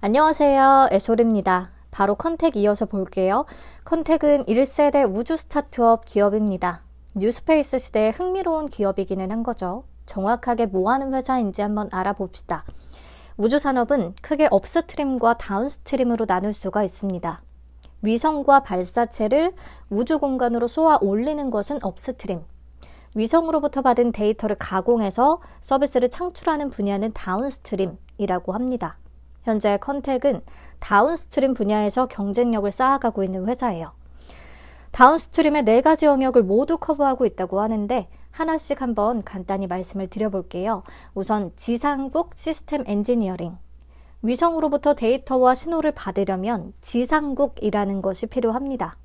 안녕하세요. 에솔입니다. 바로 컨택 이어서 볼게요. 컨택은 1세대 우주 스타트업 기업입니다. 뉴스페이스 시대의 흥미로운 기업이기는 한 거죠. 정확하게 뭐 하는 회사인지 한번 알아봅시다. 우주 산업은 크게 업스트림과 다운스트림으로 나눌 수가 있습니다. 위성과 발사체를 우주 공간으로 쏘아 올리는 것은 업스트림. 위성으로부터 받은 데이터를 가공해서 서비스를 창출하는 분야는 다운스트림이라고 합니다. 현재 컨택은 다운스트림 분야에서 경쟁력을 쌓아가고 있는 회사예요. 다운스트림의 4가지 영역을 모두 커버하고 있다고 하는데 하나씩 한번 간단히 말씀을 드려볼게요. 우선 지상국 시스템 엔지니어링. 위성으로부터 데이터와 신호를 받으려면 지상국이라는 것이 필요합니다.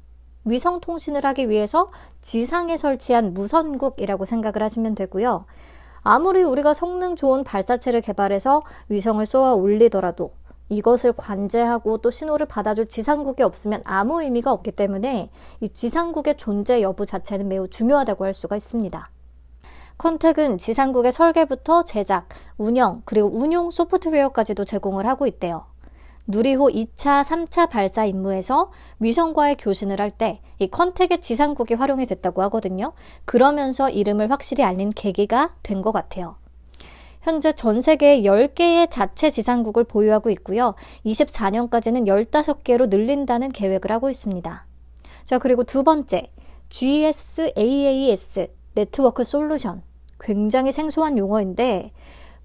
위성 통신을 하기 위해서 지상에 설치한 무선국이라고 생각을 하시면 되고요. 아무리 우리가 성능 좋은 발사체를 개발해서 위성을 쏘아 올리더라도 이것을 관제하고 또 신호를 받아줄 지상국이 없으면 아무 의미가 없기 때문에 이 지상국의 존재 여부 자체는 매우 중요하다고 할 수가 있습니다. 컨택은 지상국의 설계부터 제작, 운영, 그리고 운용 소프트웨어까지도 제공을 하고 있대요. 누리호 2차, 3차 발사 임무에서 위성과의 교신을 할 때 이 컨택의 지상국이 활용이 됐다고 하거든요. 그러면서 이름을 확실히 알린 계기가 된 것 같아요. 현재 전 세계에 10개의 자체 지상국을 보유하고 있고요. 24년까지는 15개로 늘린다는 계획을 하고 있습니다. 자, 그리고 두 번째, GSaaS, 네트워크 솔루션. 굉장히 생소한 용어인데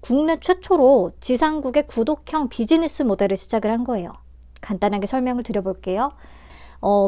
국내 최초로 지상국의 구독형 비즈니스 모델을 시작을 한 거예요. 간단하게 설명을 드려볼게요.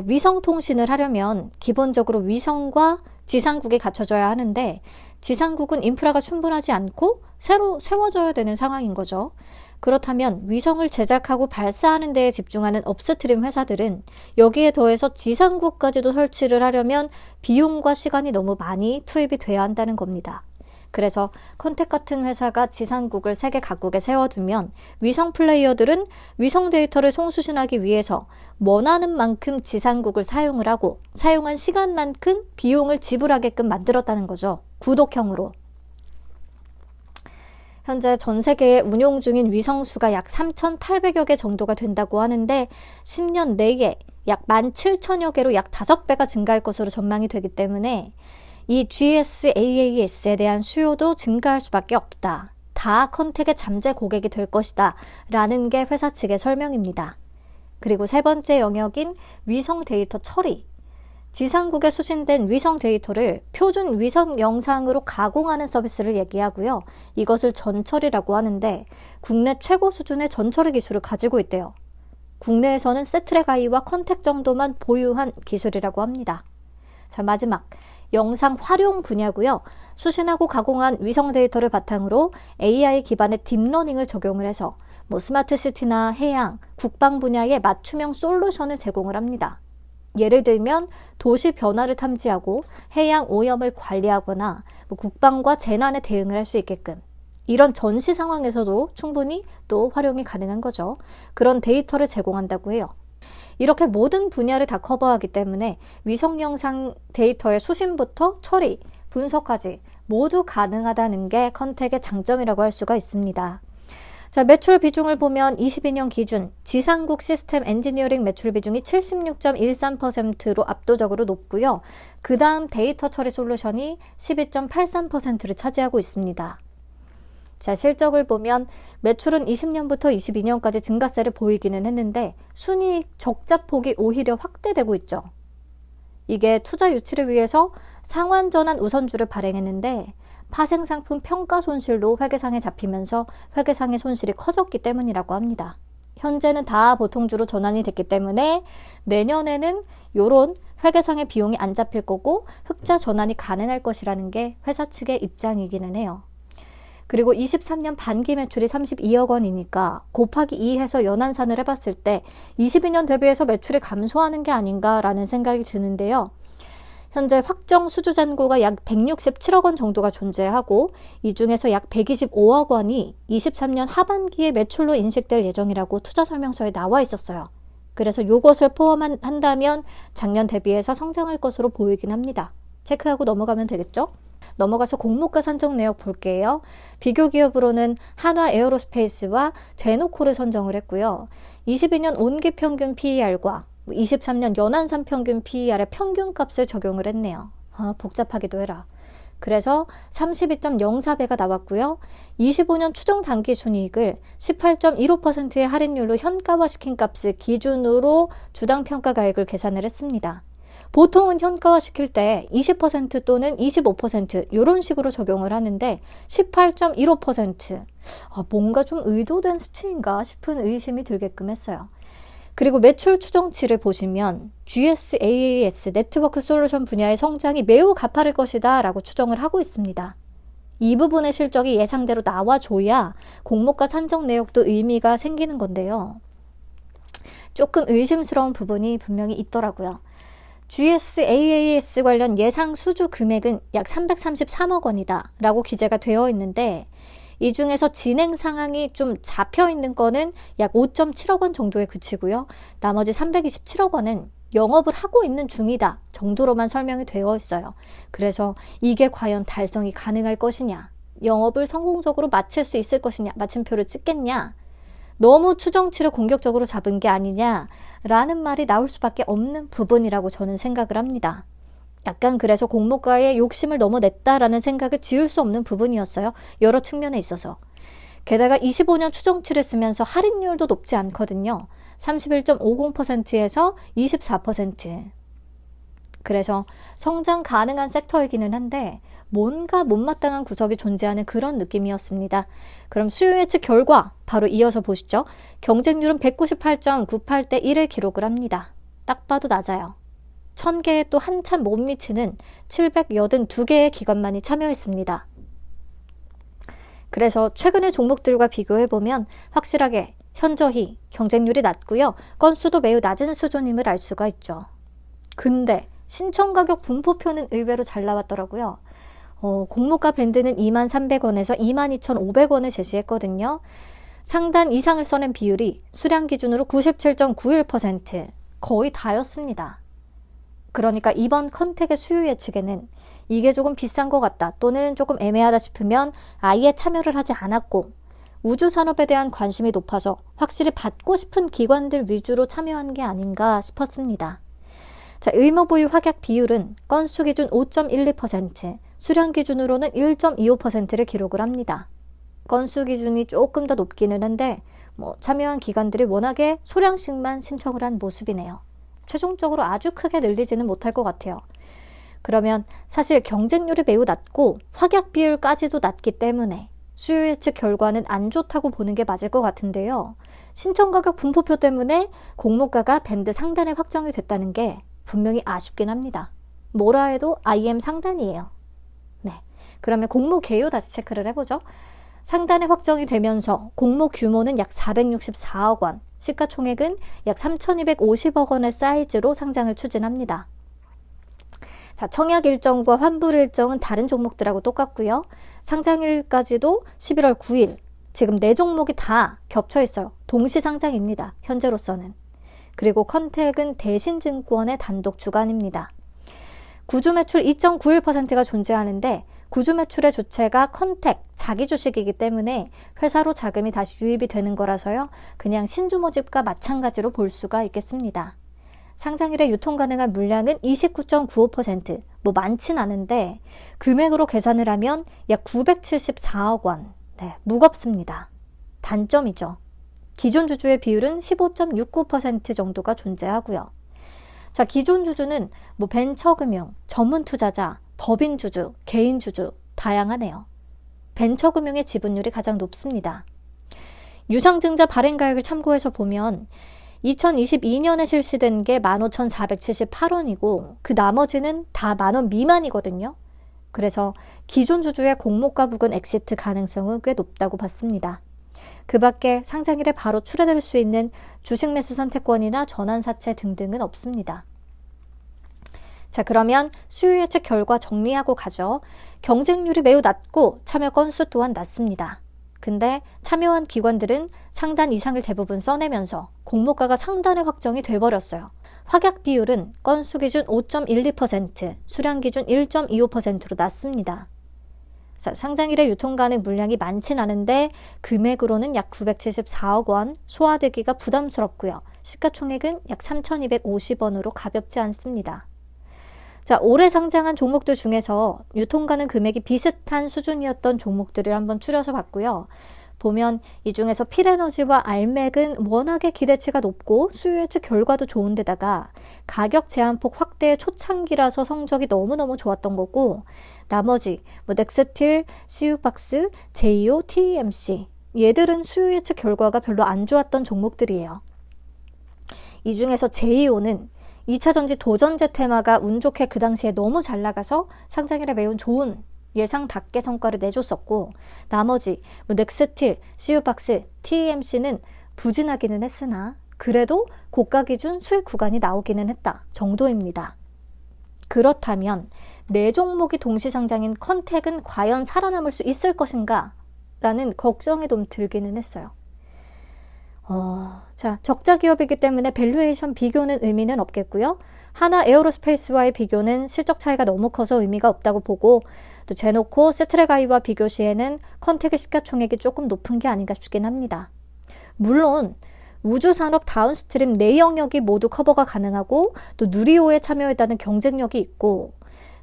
위성 통신을 하려면 기본적으로 위성과 지상국이 갖춰져야 하는데 지상국은 인프라가 충분하지 않고 새로 세워져야 되는 상황인 거죠. 그렇다면 위성을 제작하고 발사하는 데에 집중하는 업스트림 회사들은 여기에 더해서 지상국까지도 설치를 하려면 비용과 시간이 너무 많이 투입이 돼야 한다는 겁니다. 그래서 컨택 같은 회사가 지상국을 세계 각국에 세워두면 위성 플레이어들은 위성 데이터를 송수신하기 위해서 원하는 만큼 지상국을 사용을 하고 사용한 시간만큼 비용을 지불하게끔 만들었다는 거죠. 구독형으로. 현재 전 세계에 운용 중인 위성 수가 약 3,800여 개 정도가 된다고 하는데 10년 내에 약 17,000여 개로 약 5배가 증가할 것으로 전망이 되기 때문에 이 GSaaS에 대한 수요도 증가할 수밖에 없다. 다 컨택의 잠재 고객이 될 것이다. 라는 게 회사 측의 설명입니다. 그리고 세 번째 영역인 위성 데이터 처리. 지상국에 수신된 위성 데이터를 표준 위성 영상으로 가공하는 서비스를 얘기하고요. 이것을 전처리라고 하는데 국내 최고 수준의 전처리 기술을 가지고 있대요. 국내에서는 세트랙 아이와 컨택 정도만 보유한 기술이라고 합니다. 자, 마지막. 영상 활용 분야고요. 수신하고 가공한 위성 데이터를 바탕으로 AI 기반의 딥러닝을 적용을 해서 스마트시티나 해양, 국방 분야의 맞춤형 솔루션을 제공을 합니다. 예를 들면 도시 변화를 탐지하고 해양 오염을 관리하거나 국방과 재난에 대응을 할 수 있게끔 이런 전시 상황에서도 충분히 또 활용이 가능한 거죠. 그런 데이터를 제공한다고 해요. 이렇게 모든 분야를 다 커버하기 때문에 위성 영상 데이터의 수신부터 처리, 분석까지 모두 가능하다는 게 컨택의 장점이라고 할 수가 있습니다. 자, 매출 비중을 보면 22년 기준 지상국 시스템 엔지니어링 매출 비중이 76.13%로 압도적으로 높고요. 그 다음 데이터 처리 솔루션이 12.83%를 차지하고 있습니다. 자, 실적을 보면 매출은 20년부터 22년까지 증가세를 보이기는 했는데 순이익 적자폭이 오히려 확대되고 있죠. 이게 투자 유치를 위해서 상환전환 우선주를 발행했는데 파생상품 평가 손실로 회계상에 잡히면서 회계상의 손실이 커졌기 때문이라고 합니다. 현재는 다 보통주로 전환이 됐기 때문에 내년에는 이런 회계상의 비용이 안 잡힐 거고 흑자 전환이 가능할 것이라는 게 회사 측의 입장이기는 해요. 그리고 23년 반기 매출이 32억 원이니까 곱하기 2 해서 연환산을 해봤을 때 22년 대비해서 매출이 감소하는 게 아닌가라는 생각이 드는데요. 현재 확정 수주 잔고가 약 167억 원 정도가 존재하고 이 중에서 약 125억 원이 23년 하반기에 매출로 인식될 예정이라고 투자 설명서에 나와 있었어요. 그래서 이것을 포함한다면 작년 대비해서 성장할 것으로 보이긴 합니다. 체크하고 넘어가면 되겠죠? 넘어가서 공모가 산정 내역 볼게요. 비교 기업으로는 한화 에어로스페이스와 제노코를 선정을 했고요. 22년 온기 평균 PER과 23년 연한산 평균 PER의 평균값을 적용을 했네요. 복잡하기도 해라. 그래서 32.04배가 나왔고요. 25년 추정 단기 순이익을 18.15%의 할인율로 현가화시킨 값을 기준으로 주당 평가가액을 계산을 했습니다. 보통은 현가화시킬 때 20% 또는 25% 이런 식으로 적용을 하는데 18.15% 뭔가 좀 의도된 수치인가 싶은 의심이 들게끔 했어요. 그리고 매출 추정치를 보시면 GSaaS 네트워크 솔루션 분야의 성장이 매우 가파를 것이다 라고 추정을 하고 있습니다. 이 부분의 실적이 예상대로 나와줘야 공모가 산정 내역도 의미가 생기는 건데요. 조금 의심스러운 부분이 분명히 있더라고요. GSaaS 관련 예상 수주 금액은 약 333억 원이다 라고 기재가 되어 있는데 이 중에서 진행 상황이 좀 잡혀 있는 거는 약 5.7억 원 정도에 그치고요. 나머지 327억 원은 영업을 하고 있는 중이다 정도로만 설명이 되어 있어요. 그래서 이게 과연 달성이 가능할 것이냐, 영업을 성공적으로 마칠 수 있을 것이냐, 마침표를 찍겠냐, 너무 추정치를 공격적으로 잡은 게 아니냐라는 말이 나올 수밖에 없는 부분이라고 저는 생각을 합니다. 약간 그래서 공모가에 욕심을 너무 냈다라는 생각을 지을 수 없는 부분이었어요. 여러 측면에 있어서. 게다가 25년 추정치를 쓰면서 할인율도 높지 않거든요. 31.50%에서 24%. 그래서 성장 가능한 섹터이기는 한데 뭔가 못마땅한 구석이 존재하는 그런 느낌이었습니다. 그럼 수요 예측 결과 바로 이어서 보시죠. 경쟁률은 198.98대 1을 기록을 합니다. 딱 봐도 낮아요. 1000개에 또 한참 못 미치는 782개의 기관만이 참여했습니다. 그래서 최근의 종목들과 비교해보면 확실하게 현저히 경쟁률이 낮고요. 건수도 매우 낮은 수준임을 알 수가 있죠. 근데 신청가격 분포표는 의외로 잘 나왔더라고요. 공모가 밴드는 23,300원에서 22,500원을 제시했거든요. 상단 이상을 써낸 비율이 수량 기준으로 97.91%, 거의 다였습니다. 그러니까 이번 컨택의 수요 예측에는 이게 조금 비싼 것 같다 또는 조금 애매하다 싶으면 아예 참여를 하지 않았고 우주산업에 대한 관심이 높아서 확실히 받고 싶은 기관들 위주로 참여한 게 아닌가 싶었습니다. 자, 의무부의 확약 비율은 건수 기준 5.12%, 수량 기준으로는 1.25%를 기록을 합니다. 건수 기준이 조금 더 높기는 한데 참여한 기관들이 워낙에 소량씩만 신청을 한 모습이네요. 최종적으로 아주 크게 늘리지는 못할 것 같아요. 그러면 사실 경쟁률이 매우 낮고 확약 비율까지도 낮기 때문에 수요 예측 결과는 안 좋다고 보는 게 맞을 것 같은데요. 신청 가격 분포표 때문에 공모가가 밴드 상단에 확정이 됐다는 게 분명히 아쉽긴 합니다. 뭐라 해도 IM 상단이에요. 네, 그러면 공모 개요 다시 체크를 해보죠. 상단에 확정이 되면서 공모 규모는 약 464억 원, 시가총액은 약 3,250억 원의 사이즈로 상장을 추진합니다. 자, 청약 일정과 환불 일정은 다른 종목들하고 똑같고요. 상장일까지도 11월 9일, 지금 4종목이 다 겹쳐 있어요. 동시 상장입니다. 현재로서는. 그리고 컨택은 대신증권의 단독 주관입니다. 구주 매출 2.91%가 존재하는데 구주 매출의 주체가 컨택, 자기 주식이기 때문에 회사로 자금이 다시 유입이 되는 거라서요. 그냥 신주 모집과 마찬가지로 볼 수가 있겠습니다. 상장일에 유통 가능한 물량은 29.95%, 많진 않은데 금액으로 계산을 하면 약 974억 원, 네, 무겁습니다. 단점이죠. 기존 주주의 비율은 15.69% 정도가 존재하고요. 자, 기존 주주는 벤처금융, 전문투자자, 법인주주, 개인주주 다양하네요. 벤처금융의 지분율이 가장 높습니다. 유상증자 발행가액을 참고해서 보면 2022년에 실시된 게 15,478원이고 그 나머지는 다 10,000원 미만이거든요. 그래서 기존 주주의 공모가 부근 엑시트 가능성은 꽤 높다고 봤습니다. 그 밖에 상장일에 바로 출회될 수 있는 주식 매수 선택권이나 전환사채 등등은 없습니다. 자, 그러면 수요 예측 결과 정리하고 가죠. 경쟁률이 매우 낮고 참여 건수 또한 낮습니다. 근데 참여한 기관들은 상단 이상을 대부분 써내면서 공모가가 상단에 확정이 돼버렸어요. 확약 비율은 건수 기준 5.12%, 수량 기준 1.25%로 낮습니다. 상장일에 유통 가능 물량이 많진 않은데 금액으로는 약 974억 원, 소화되기가 부담스럽고요. 시가총액은 약 3,250원으로 가볍지 않습니다. 자, 올해 상장한 종목들 중에서 유통 가능 금액이 비슷한 수준이었던 종목들을 한번 추려서 봤고요. 보면 이 중에서 필에너지와 알맥은 워낙에 기대치가 높고 수요 예측 결과도 좋은데다가 가격 제한폭 확대의 초창기라서 성적이 너무너무 좋았던 거고, 나머지 넥스틸, CU박스, 제이오, TEMC 얘들은 수요 예측 결과가 별로 안 좋았던 종목들이에요. 이 중에서 제이오는 2차전지 도전제 테마가 운 좋게 그 당시에 너무 잘 나가서 상장일에 매우 좋은 예상답게 성과를 내줬었고, 나머지 넥스틸, CU박스, TEMC는 부진하기는 했으나 그래도 고가 기준 수익 구간이 나오기는 했다 정도입니다. 그렇다면 네 종목이 동시 상장인 컨택은 과연 살아남을 수 있을 것인가? 라는 걱정이 좀 들기는 했어요. 자, 적자 기업이기 때문에 밸류에이션 비교는 의미는 없겠고요. 하나 에어로스페이스와의 비교는 실적 차이가 너무 커서 의미가 없다고 보고, 또 제노코, 세트레가이와 비교 시에는 컨택의 시가총액이 조금 높은 게 아닌가 싶긴 합니다. 물론 우주산업 다운스트림 네 영역이 모두 커버가 가능하고 또 누리호에 참여했다는 경쟁력이 있고,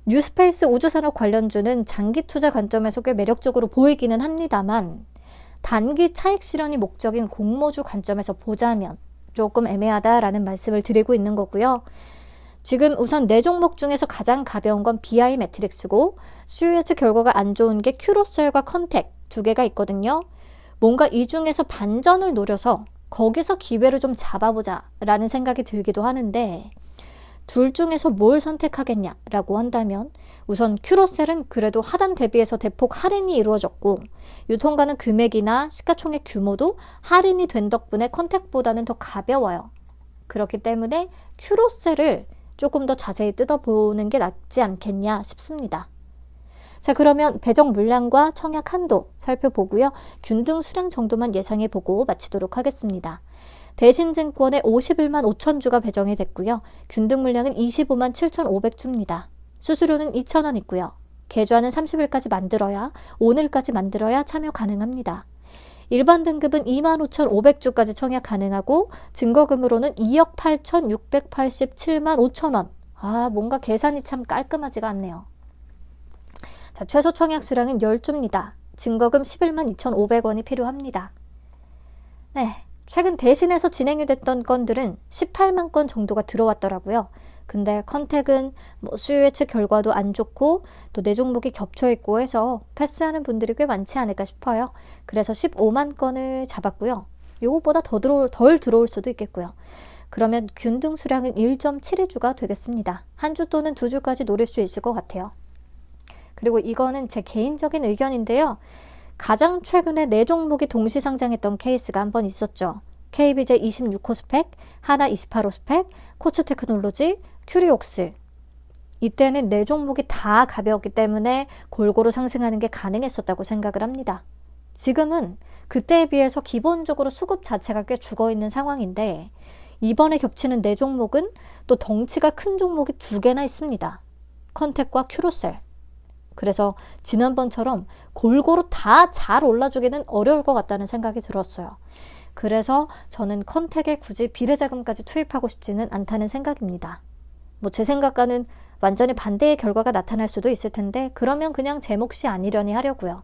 뉴스페이스 우주산업 관련주는 장기 투자 관점에서 꽤 매력적으로 보이기는 합니다만, 단기 차익 실현이 목적인 공모주 관점에서 보자면 조금 애매하다라는 말씀을 드리고 있는 거고요. 지금 우선 네 종목 중에서 가장 가벼운 건 BI 매트릭스고, 수요 예측 결과가 안 좋은 게 큐로셀과 컨택 두 개가 있거든요. 뭔가 이 중에서 반전을 노려서 거기서 기회를 좀 잡아보자 라는 생각이 들기도 하는데, 둘 중에서 뭘 선택하겠냐라고 한다면 우선 큐로셀은 그래도 하단 대비해서 대폭 할인이 이루어졌고, 유통 가능 금액이나 시가총액 규모도 할인이 된 덕분에 컨택보다는 더 가벼워요. 그렇기 때문에 큐로셀을 조금 더 자세히 뜯어보는 게 낫지 않겠냐 싶습니다. 자, 그러면 배정 물량과 청약 한도 살펴보고요. 균등 수량 정도만 예상해보고 마치도록 하겠습니다. 대신증권에 51만 5천 주가 배정이 됐고요. 균등 물량은 25만 7,500주입니다. 수수료는 2,000원 있고요. 계좌는 30일까지 만들어야, 오늘까지 만들어야 참여 가능합니다. 일반 등급은 25,500주까지 청약 가능하고, 증거금으로는 2억 8,687만 5천원. 뭔가 계산이 참 깔끔하지가 않네요. 자, 최소 청약 수량은 10주입니다. 증거금 11만 2,500원이 필요합니다. 네, 최근 대신해서 진행이 됐던 건들은 18만 건 정도가 들어왔더라고요. 근데 컨택은 수요 예측 결과도 안 좋고 또 네 종목이 겹쳐 있고 해서 패스하는 분들이 꽤 많지 않을까 싶어요. 그래서 15만 건을 잡았고요. 요거보다 덜 들어올 수도 있겠고요. 그러면 균등 수량은 1.72주가 되겠습니다. 한 주 또는 2주까지 노릴 수 있을 것 같아요. 그리고 이거는 제 개인적인 의견인데요. 가장 최근에 네 종목이 동시 상장했던 케이스가 한 번 있었죠. KBJ 26호 스펙, 하나 28호 스펙, 코츠테크놀로지, 큐리옥스. 이때는 네 종목이 다 가벼웠기 때문에 골고루 상승하는 게 가능했었다고 생각을 합니다. 지금은 그때에 비해서 기본적으로 수급 자체가 꽤 죽어있는 상황인데, 이번에 겹치는 네 종목은 또 덩치가 큰 종목이 두 개나 있습니다. 컨택과 큐로셀. 그래서 지난번처럼 골고루 다 잘 올라주기는 어려울 것 같다는 생각이 들었어요. 그래서 저는 컨택에 굳이 비례자금까지 투입하고 싶지는 않다는 생각입니다. 제 생각과는 완전히 반대의 결과가 나타날 수도 있을 텐데, 그러면 그냥 제 몫이 아니려니 하려고요.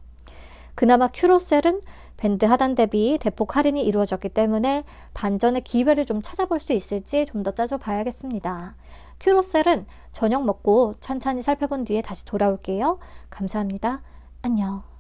그나마 큐로셀은 밴드 하단 대비 대폭 할인이 이루어졌기 때문에 반전의 기회를 좀 찾아볼 수 있을지 좀 더 따져봐야겠습니다. 큐로셀은 저녁 먹고 천천히 살펴본 뒤에 다시 돌아올게요. 감사합니다. 안녕.